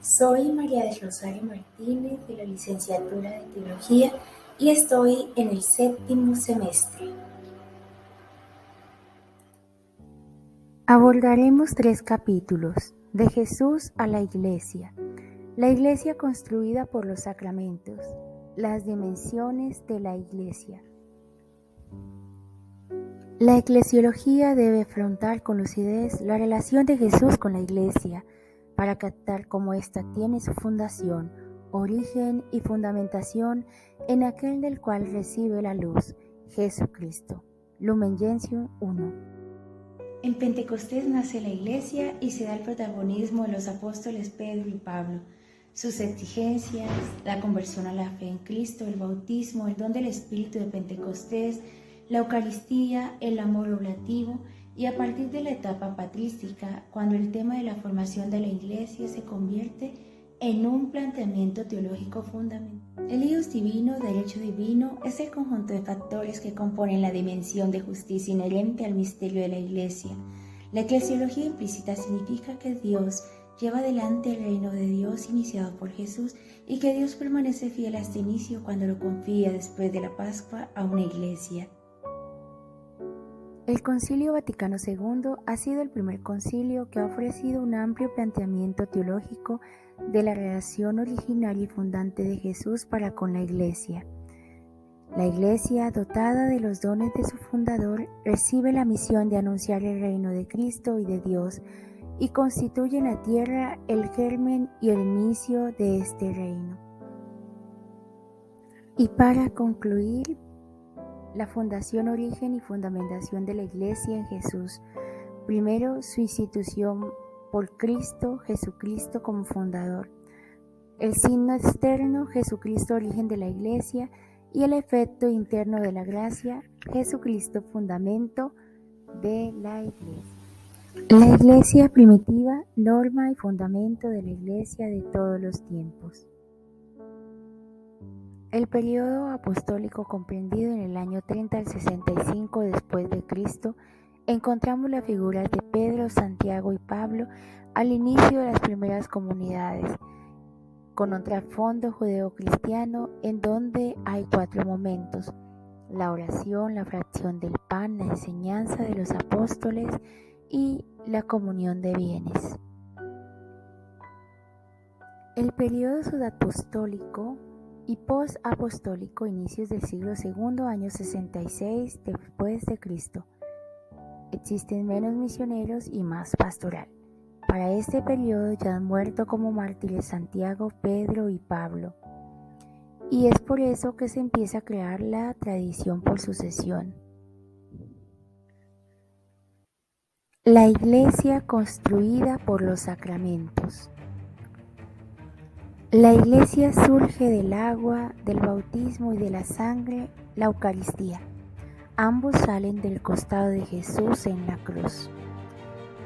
Soy María del Rosario Martínez de la Licenciatura de Teología y estoy en el 7º semestre. Abordaremos 3 capítulos: de Jesús a la Iglesia, la Iglesia construida por los sacramentos, las dimensiones de la Iglesia. La eclesiología debe afrontar con lucidez la relación de Jesús con la Iglesia, para captar cómo ésta tiene su fundación, origen y fundamentación en aquel del cual recibe la luz, Jesucristo. Lumen Gentium 1. En Pentecostés nace la Iglesia y se da el protagonismo de los apóstoles Pedro y Pablo. Sus exigencias, la conversión a la fe en Cristo, el bautismo, el don del Espíritu de Pentecostés, la Eucaristía, el amor oblativo, y a partir de la etapa patrística, cuando el tema de la formación de la Iglesia se convierte en un planteamiento teológico fundamental. El Ius divino, derecho divino, es el conjunto de factores que componen la dimensión de justicia inherente al misterio de la Iglesia. La eclesiología implícita significa que Dios lleva adelante el reino de Dios iniciado por Jesús y que Dios permanece fiel a este inicio cuando lo confía después de la Pascua a una Iglesia. El Concilio Vaticano II ha sido el primer concilio que ha ofrecido un amplio planteamiento teológico de la relación originaria y fundante de Jesús para con la Iglesia. La Iglesia, dotada de los dones de su fundador, recibe la misión de anunciar el reino de Cristo y de Dios y constituye en la tierra el germen y el inicio de este reino. Y para concluir, la fundación, origen y fundamentación de la Iglesia en Jesús. Primero, su institución por Cristo, Jesucristo como fundador. El signo externo, Jesucristo, origen de la Iglesia, y el efecto interno de la gracia, Jesucristo, fundamento de la Iglesia. La Iglesia primitiva, norma y fundamento de la Iglesia de todos los tiempos. El periodo apostólico comprendido en el año 30 al 65 después de Cristo, encontramos las figuras de Pedro, Santiago y Pablo al inicio de las primeras comunidades, con un trasfondo judeo-cristiano en donde hay 4 momentos: la oración, la fracción del pan, la enseñanza de los apóstoles y la comunión de bienes. El periodo sudapostólico y post-apostólico, inicios del siglo II, año 66 después de Cristo. Existen menos misioneros y más pastoral. Para este periodo ya han muerto como mártires Santiago, Pedro y Pablo. Y es por eso que se empieza a crear la tradición por sucesión. La Iglesia construida por los sacramentos. La Iglesia surge del agua, del bautismo y de la sangre, la Eucaristía. Ambos salen del costado de Jesús en la cruz.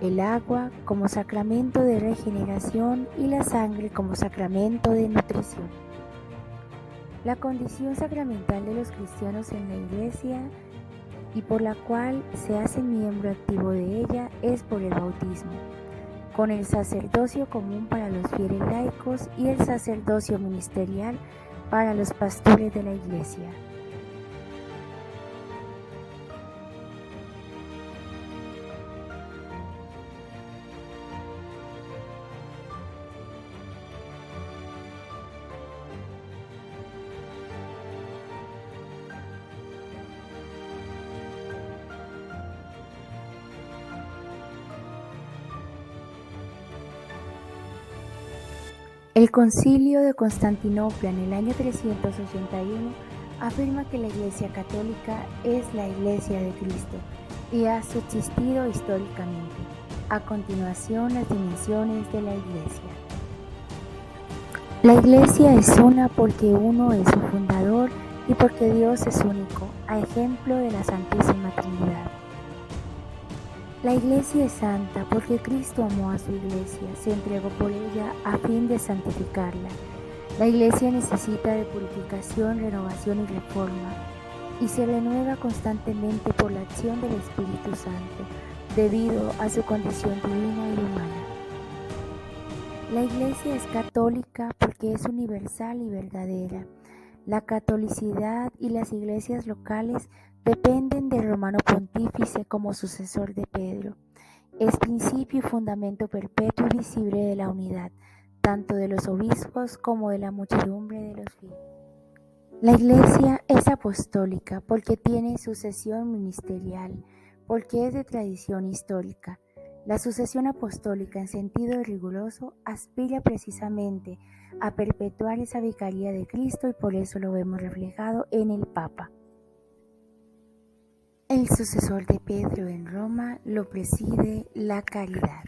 El agua como sacramento de regeneración y la sangre como sacramento de nutrición. La condición sacramental de los cristianos en la Iglesia y por la cual se hace miembro activo de ella es por el bautismo, con el sacerdocio común para los fieles laicos y el sacerdocio ministerial para los pastores de la Iglesia. El Concilio de Constantinopla en el año 381 afirma que la Iglesia Católica es la Iglesia de Cristo y ha subsistido históricamente. A continuación, las dimensiones de la Iglesia. La Iglesia es una porque uno es su fundador y porque Dios es único, a ejemplo de la Santísima Trinidad. La Iglesia es santa porque Cristo amó a su Iglesia, se entregó por ella a fin de santificarla. La Iglesia necesita de purificación, renovación y reforma, y se renueva constantemente por la acción del Espíritu Santo, debido a su condición divina y humana. La Iglesia es católica porque es universal y verdadera. La catolicidad y las iglesias locales dependen del Romano Pontífice como sucesor de Pedro. Es principio y fundamento perpetuo y visible de la unidad, tanto de los obispos como de la muchedumbre de los fieles. La Iglesia es apostólica porque tiene sucesión ministerial, porque es de tradición histórica. La sucesión apostólica en sentido riguroso aspira precisamente a perpetuar esa vicaría de Cristo y por eso lo vemos reflejado en el Papa. El sucesor de Pedro en Roma lo preside la caridad.